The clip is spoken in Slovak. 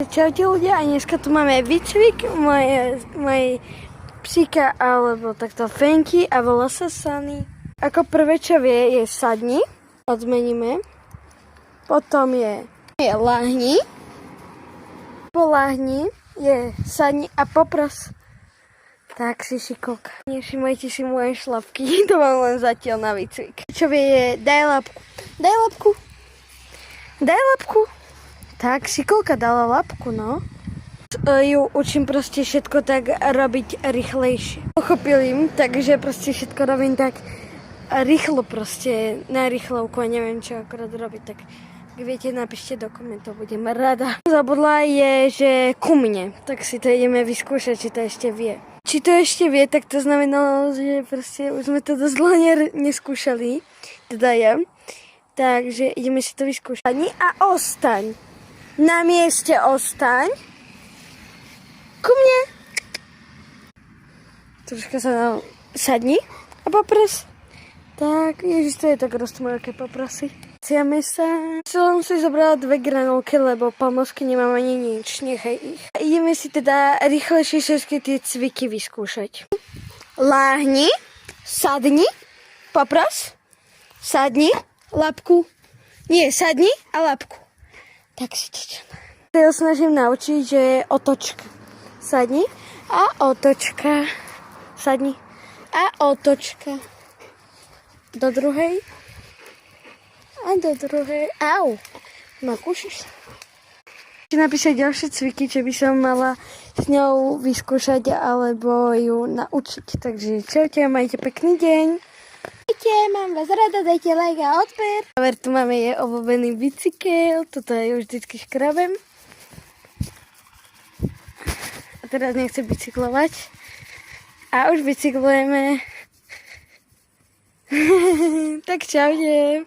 Čaute ľudia, a dneska tu máme výcvik mojej psíka, alebo takto Fenky, a volá sa Sunny. Ako prvé, čo vie, je sadni, odmeníme. Potom je lahni. Po lahni je sadni a popros. Tak si šikovka. Nevšimajte si moje šlapky, to mám len zatiaľ na výcvik. Čo vie je daj labku. Daj labku. Daj labku. Tak šikovka dala labku, no. Ju učím proste všetko tak robiť rýchlejšie. Pochopil im, takže proste všetko robím tak rýchlo proste, na rýchlovku a neviem čo akorát robiť, tak ak viete, napíšte do komentov, budem rada. Zabudla je, že ku mne, tak si to ideme vyskúšať, či to ešte vie. Či to ešte vie, tak to znamenalo, že proste už sme to dosť dlho neskúšali, teda ja. Takže ideme si to vyskúšať. A ostaň. Na mieste ostaň. Ku mne. Troška sa nám sadni a popros. Tak, ježiš, to je tak roztmorké poprosy. Ciame sa. Som si zobrala 2 granulky, lebo pomôžky nemám ani nič. Nechaj ich. Ideme si teda rýchlejšie všetky tie cviky vyskúšať. Láhni, sadni, popros, sadni, labku. Nie, sadni a labku. Tak si tečem. Ja snažím naučiť, že je otočka. Sadni a otočka. Sadni a otočka. Do druhej. A do druhej. Au. Nakúšiš. Napísať ďalšie cviky, čo by som mala s ňou vyskúšať alebo ju naučiť. Takže čaute, majte pekný deň. Ahojte, mám vás rada, dajte like a odber. Tu máme jej obľúbený bicykel, toto je už vždycky škrabem. A teraz nechce bicyklovať. A už bicyklujeme. Tak čaute.